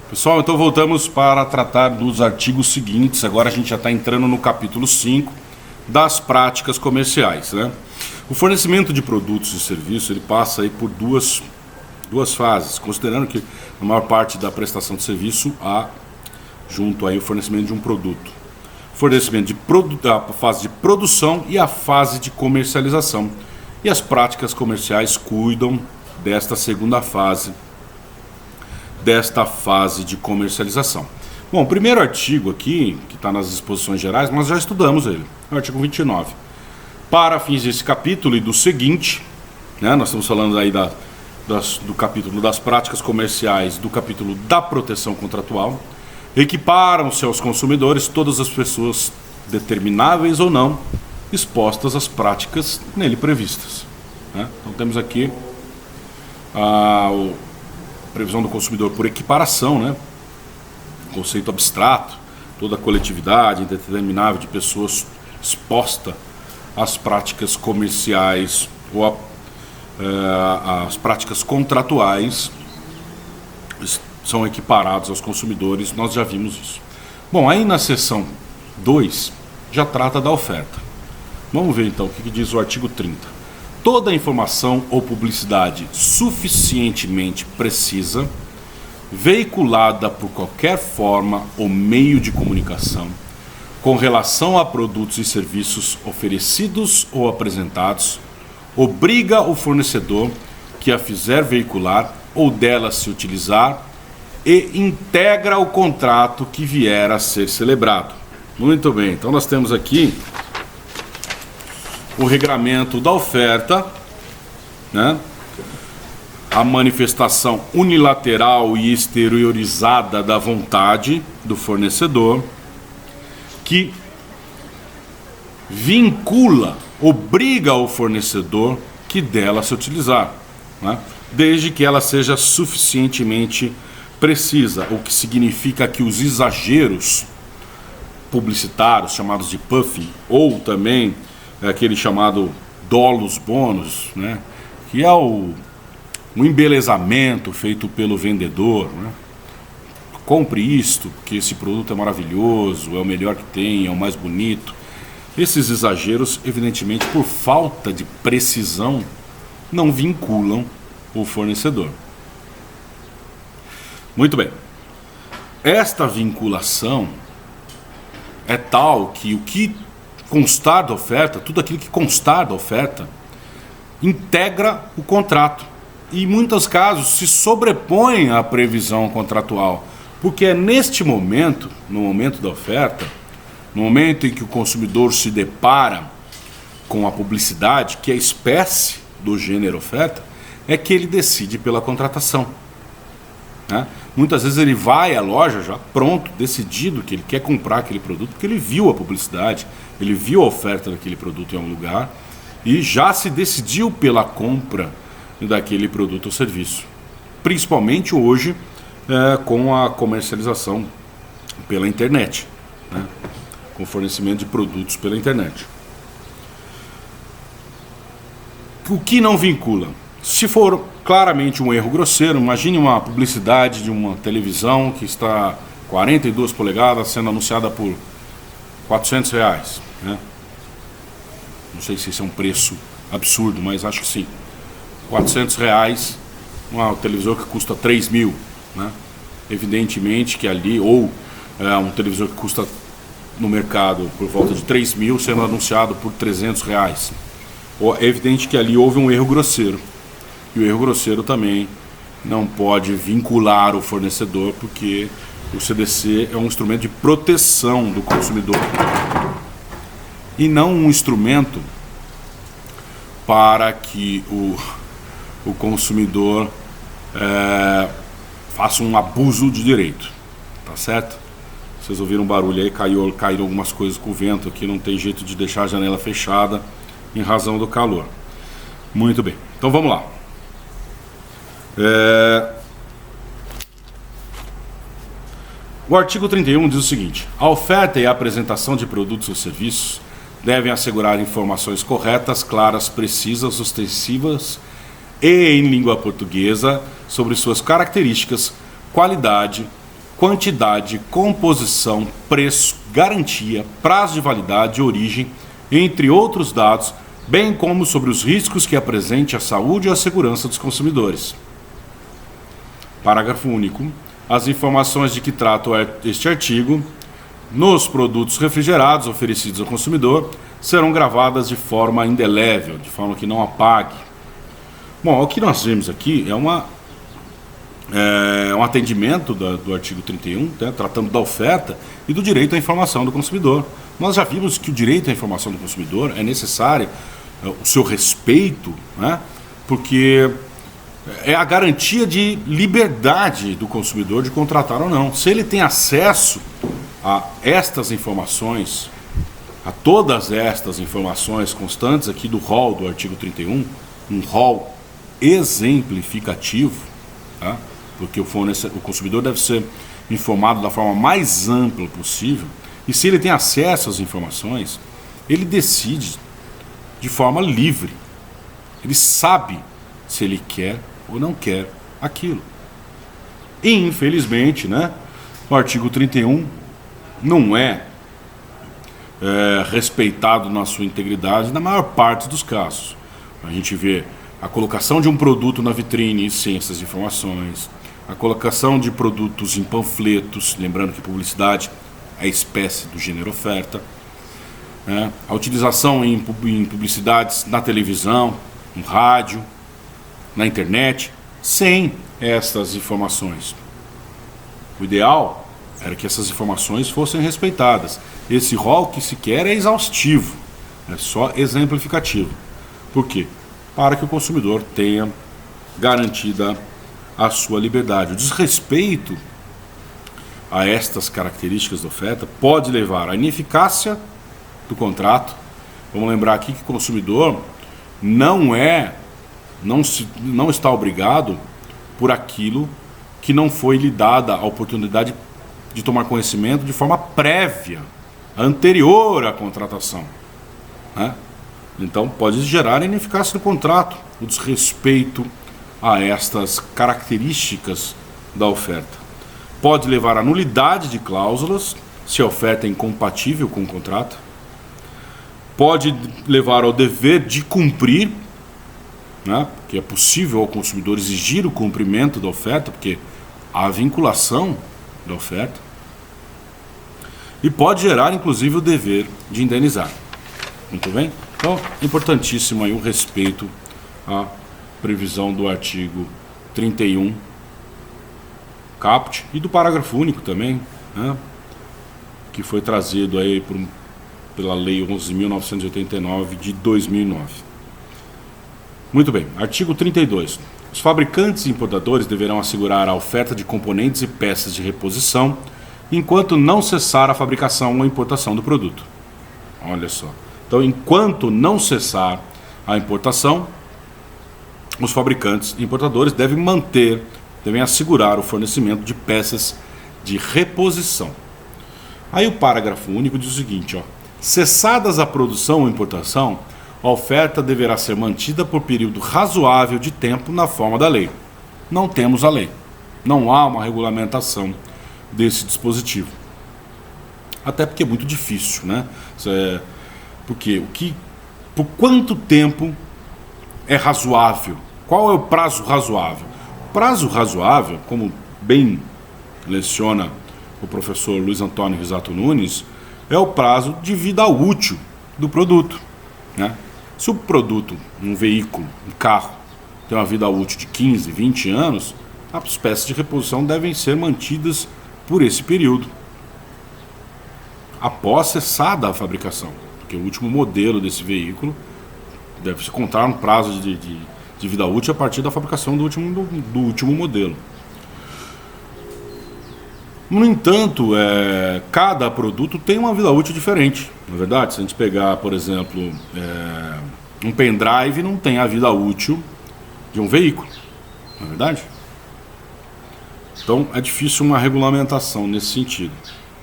Pessoal, então voltamos para tratar dos artigos seguintes. Agora a gente já está entrando no capítulo 5 das práticas comerciais, né? O fornecimento de produtos e serviços ele passa aí por duas fases, considerando que a maior parte da prestação de serviço há junto aí o fornecimento de um produto. Fornecimento de produto, a fase de produção e a fase de comercialização. E as práticas comerciais cuidam desta segunda fase, de comercialização. Bom, o primeiro artigo aqui, que está nas disposições gerais, nós já estudamos ele, o artigo 29. Para fins desse capítulo e do seguinte, né, nós estamos falando aí do capítulo das práticas comerciais, do capítulo da proteção contratual, equiparam-se aos consumidores todas as pessoas determináveis ou não, expostas às práticas nele previstas, né? Então temos aqui a previsão do consumidor por equiparação, né? Conceito abstrato, toda a coletividade indeterminável de pessoas exposta às práticas comerciais ou às práticas contratuais são equiparados aos consumidores, nós já vimos isso. Bom, aí na seção 2 já trata da oferta. Vamos ver então o que diz o artigo 30. Toda informação ou publicidade suficientemente precisa, veiculada por qualquer forma ou meio de comunicação, com relação a produtos e serviços oferecidos ou apresentados, obriga o fornecedor que a fizer veicular ou dela se utilizar e integra o contrato que vier a ser celebrado. Muito bem, então nós temos aqui o regramento da oferta, né? A manifestação unilateral e exteriorizada da vontade do fornecedor, que vincula, obriga o fornecedor que dela se utilizar, né? Desde que ela seja suficientemente precisa, o que significa que os exageros publicitários, chamados de puffing, ou também aquele chamado dolus bonus, né? Que é um embelezamento feito pelo vendedor, né? Compre isto, porque esse produto é maravilhoso, é o melhor que tem, é o mais bonito. Esses exageros, evidentemente, por falta de precisão, não vinculam o fornecedor. Muito bem. Esta vinculação é tal que o que constar da oferta, tudo aquilo que constar da oferta, integra o contrato e em muitos casos se sobrepõe à previsão contratual, porque é neste momento, no momento da oferta, no momento em que o consumidor se depara com a publicidade, que é a espécie do gênero oferta, é que ele decide pela contratação, né? Muitas vezes ele vai à loja já pronto, decidido que ele quer comprar aquele produto, porque ele viu a publicidade, ele viu a oferta daquele produto em algum lugar e já se decidiu pela compra daquele produto ou serviço. Principalmente hoje com a comercialização pela internet, né? Com o fornecimento de produtos pela internet. O que não vincula? Se for claramente um erro grosseiro, imagine uma publicidade de uma televisão que está 42 polegadas sendo anunciada por R$400, né? Não sei se esse é um preço absurdo, mas acho que sim. R$400, um televisor que custa 3.000, né? Evidentemente que ali, ou um televisor que custa no mercado por volta de 3.000 sendo anunciado por R$300. É evidente que ali houve um erro grosseiro. E o erro grosseiro também não pode vincular o fornecedor, porque o CDC é um instrumento de proteção do consumidor e não um instrumento para que o consumidor faça um abuso de direito, tá certo? Vocês ouviram um barulho aí, caíram algumas coisas com o vento aqui, não tem jeito de deixar a janela fechada em razão do calor. Muito bem, então vamos lá. O artigo 31 diz o seguinte: a oferta e a apresentação de produtos ou serviços devem assegurar informações corretas, claras, precisas, ostensivas e em língua portuguesa sobre suas características, qualidade quantidade, composição, preço, garantia, prazo de validade, origem, entre outros dados, bem como sobre os riscos que apresente à saúde e à segurança dos consumidores. Parágrafo único. As informações de que trata este artigo nos produtos refrigerados oferecidos ao consumidor serão gravadas de forma indelével, de forma que não apague. Bom, o que nós vimos aqui é um atendimento do artigo 31, né, tratando da oferta e do direito à informação do consumidor. Nós já vimos que o direito à informação do consumidor é necessário, o seu respeito, né, porque é a garantia de liberdade do consumidor de contratar ou não. Se ele tem acesso a estas informações, a todas estas informações constantes aqui do rol do artigo 31, um rol exemplificativo, tá? Porque o consumidor deve ser informado da forma mais ampla possível, e se ele tem acesso às informações, ele decide de forma livre. Ele sabe se ele quer ou não quer aquilo. E, infelizmente, né, o artigo 31 não é respeitado na sua integridade na maior parte dos casos. A gente vê a colocação de um produto na vitrine sem essas informações, a colocação de produtos em panfletos, lembrando que publicidade é espécie do gênero oferta, né, a utilização em publicidades na televisão, no rádio, na internet, sem essas informações. O ideal era que essas informações fossem respeitadas. Esse rol que se quer é exaustivo, é só exemplificativo. Por quê? Para que o consumidor tenha garantida a sua liberdade. O desrespeito a estas características da oferta pode levar à ineficácia do contrato. Vamos lembrar aqui que o consumidor não está obrigado por aquilo que não foi lhe dada a oportunidade de tomar conhecimento de forma prévia, anterior à contratação, né? Então pode gerar ineficácia do contrato, o desrespeito a estas características da oferta. Pode levar à nulidade de cláusulas, se a oferta é incompatível com o contrato. Pode levar ao dever de cumprir, né, que é possível ao consumidor exigir o cumprimento da oferta, porque há a vinculação da oferta, e pode gerar inclusive o dever de indenizar. Muito bem? Então, importantíssimo aí o respeito à previsão do artigo 31 caput e do parágrafo único também, né, que foi trazido aí pela Lei 11.989 de 2009. Muito bem, artigo 32. Os fabricantes e importadores deverão assegurar a oferta de componentes e peças de reposição enquanto não cessar a fabricação ou importação do produto. Olha só. Então, enquanto não cessar a importação, os fabricantes e importadores devem assegurar o fornecimento de peças de reposição. Aí o parágrafo único diz o seguinte, ó: cessadas a produção ou importação, a oferta deverá ser mantida por período razoável de tempo na forma da lei. Não temos a lei. Não há uma regulamentação desse dispositivo. Até porque é muito difícil, né? Porque por quanto tempo é razoável? Qual é o prazo razoável? O prazo razoável, como bem leciona o professor Luiz Antônio Risato Nunes, é o prazo de vida útil do produto, né? Se o produto, um veículo, um carro, tem uma vida útil de 15, 20 anos, as peças de reposição devem ser mantidas por esse período, após cessada a fabricação, porque o último modelo desse veículo deve se contar um prazo de vida útil a partir da fabricação do último modelo. No entanto, cada produto tem uma vida útil diferente, não é verdade? Se a gente pegar, por exemplo, um pendrive, não tem a vida útil de um veículo, não é verdade? Então é difícil uma regulamentação nesse sentido,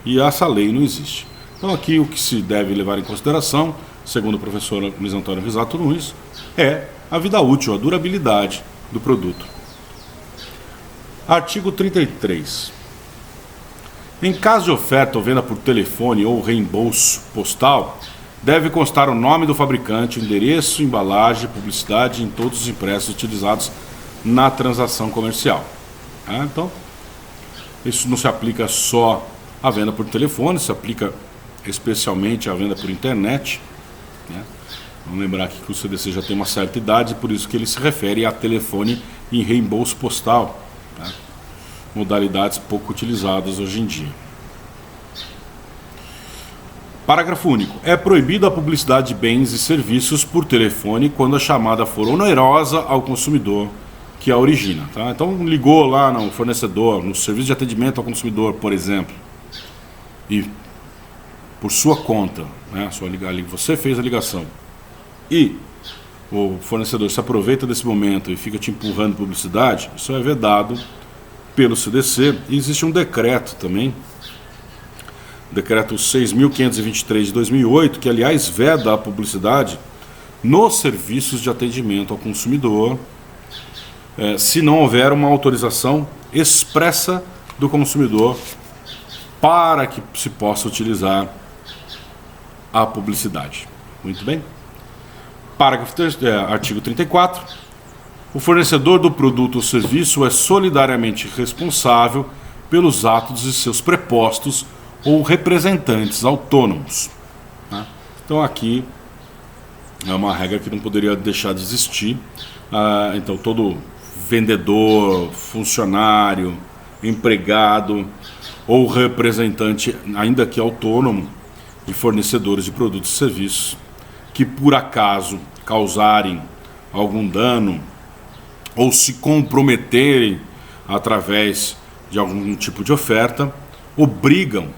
e essa lei não existe. Então aqui o que se deve levar em consideração, segundo o professor Luiz Antônio Risato Nunes, é a vida útil, a durabilidade do produto. Artigo 33. Em caso de oferta ou venda por telefone ou reembolso postal, deve constar o nome do fabricante, o endereço, embalagem, publicidade em todos os impressos utilizados na transação comercial. Então, isso não se aplica só à venda por telefone, se aplica especialmente à venda por internet. Vamos lembrar aqui que o CDC já tem uma certa idade, por isso que ele se refere a telefone e reembolso postal. Modalidades pouco utilizadas hoje em dia. Parágrafo único. É proibida a publicidade de bens e serviços por telefone quando a chamada for onerosa ao consumidor que a origina. Então ligou lá no fornecedor, no serviço de atendimento ao consumidor, por exemplo, e por sua conta, você fez a ligação, e o fornecedor se aproveita desse momento e fica te empurrando publicidade, isso é vedado pelo CDC. E existe um decreto também, decreto 6.523 de 2008, que aliás veda a publicidade nos serviços de atendimento ao consumidor, se não houver uma autorização expressa do consumidor para que se possa utilizar a publicidade. Muito bem. Parágrafo 3, artigo 34. O fornecedor do produto ou serviço é solidariamente responsável pelos atos de seus prepostos ou representantes autônomos. Então aqui é uma regra que não poderia deixar de existir. Então todo vendedor, funcionário, empregado ou representante, ainda que autônomo, de fornecedores de produtos e serviços que por acaso causarem algum dano ou se comprometerem através de algum tipo de oferta, obrigam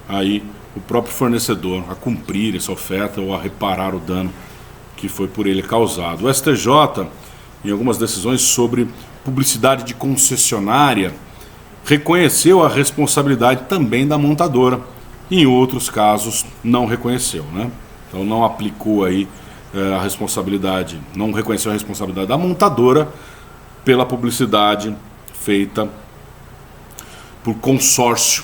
aí o próprio fornecedor a cumprir essa oferta ou a reparar o dano que foi por ele causado. O STJ, em algumas decisões sobre publicidade de concessionária, reconheceu a responsabilidade também da montadora. Em outros casos não reconheceu, Então não aplicou aí a responsabilidade, não reconheceu a responsabilidade da montadora pela publicidade feita por consórcio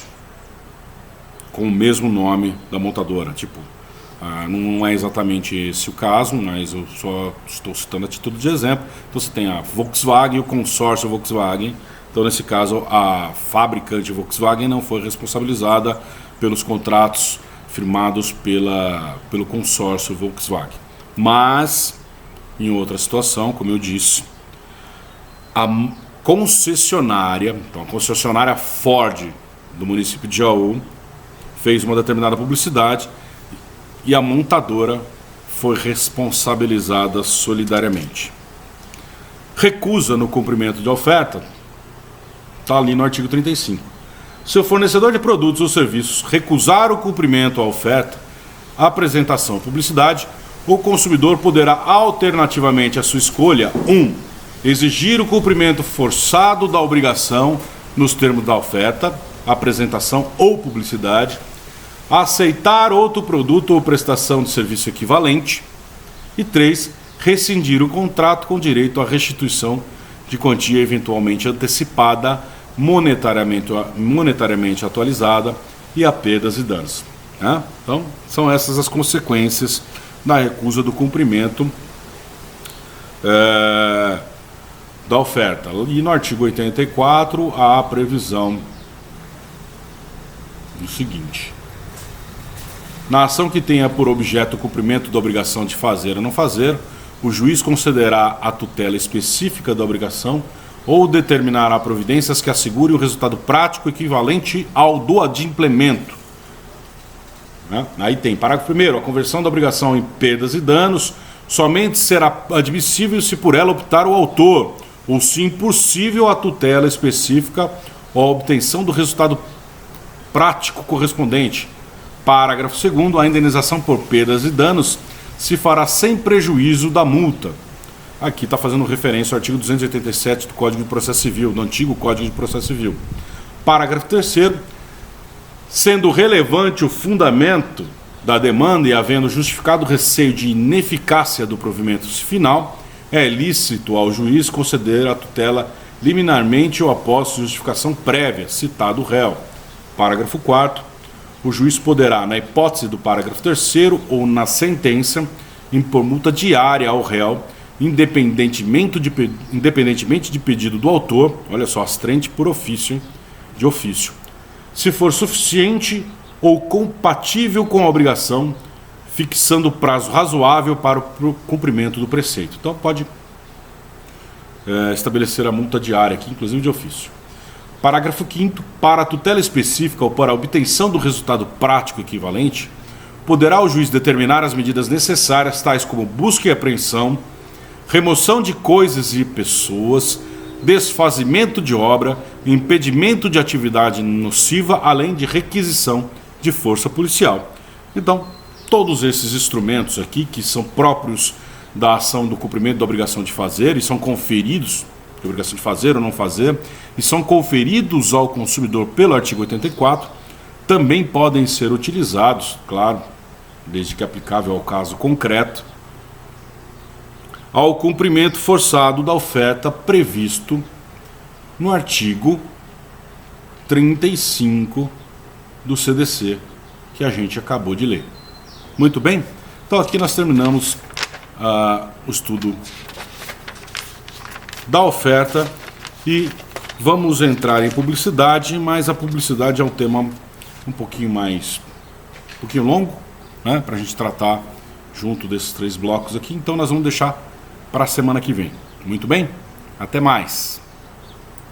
com o mesmo nome da montadora. Tipo, não é exatamente esse o caso, mas eu só estou citando a título de exemplo. Então você tem a Volkswagen e o consórcio Volkswagen. Então nesse caso a fabricante Volkswagen não foi responsabilizada pelos contratos firmados pelo consórcio Volkswagen. Mas, em outra situação, como eu disse, a concessionária, então a concessionária Ford do município de Jaú fez uma determinada publicidade e a montadora foi responsabilizada solidariamente. Recusa no cumprimento de oferta, está ali no artigo 35. Se o fornecedor de produtos ou serviços recusar o cumprimento à oferta, a apresentação ou publicidade, o consumidor poderá alternativamente à sua escolha: 1. Exigir o cumprimento forçado da obrigação nos termos da oferta, apresentação ou publicidade, aceitar outro produto ou prestação de serviço equivalente, e 3. Rescindir o contrato com direito à restituição de quantia eventualmente antecipada, monetariamente atualizada e a perdas e danos. Então, são essas as consequências da recusa do cumprimento da oferta. E no artigo 84 há a previsão do seguinte: na ação que tenha por objeto o cumprimento da obrigação de fazer ou não fazer, o juiz concederá a tutela específica da obrigação ou determinará providências que assegurem o resultado prático equivalente ao do adimplemento. Aí tem, parágrafo 1º, a conversão da obrigação em perdas e danos somente será admissível se por ela optar o autor, ou se impossível a tutela específica ou a obtenção do resultado prático correspondente. Parágrafo 2º, a indenização por perdas e danos se fará sem prejuízo da multa. Aqui está fazendo referência ao artigo 287 do Código de Processo Civil, do antigo Código de Processo Civil. Parágrafo 3º, sendo relevante o fundamento da demanda e havendo justificado receio de ineficácia do provimento final, é lícito ao juiz conceder a tutela liminarmente ou após justificação prévia, citado o réu. Parágrafo 4º. O juiz poderá, na hipótese do parágrafo 3º ou na sentença, impor multa diária ao réu, independentemente de pedido do autor, olha só, astrente por ofício, de ofício, se for suficiente ou compatível com a obrigação, fixando prazo razoável para o cumprimento do preceito. Então pode estabelecer a multa diária aqui, inclusive de ofício. Parágrafo 5º. Para a tutela específica ou para a obtenção do resultado prático equivalente, poderá o juiz determinar as medidas necessárias, tais como busca e apreensão, remoção de coisas e pessoas, desfazimento de obra, impedimento de atividade nociva, além de requisição de força policial. Então, todos esses instrumentos aqui, que são próprios da ação do cumprimento da obrigação de fazer, e são conferidos, de obrigação de fazer ou não fazer, e são conferidos ao consumidor pelo artigo 84, também podem ser utilizados, claro, desde que aplicável ao caso concreto, ao cumprimento forçado da oferta previsto no artigo 35 do CDC, que a gente acabou de ler. Muito bem? Então aqui nós terminamos o estudo da oferta e vamos entrar em publicidade, mas a publicidade é um tema um pouquinho longo, né, para a gente tratar junto desses 3 blocos aqui, então nós vamos deixar para a semana que vem. Muito bem? Até mais!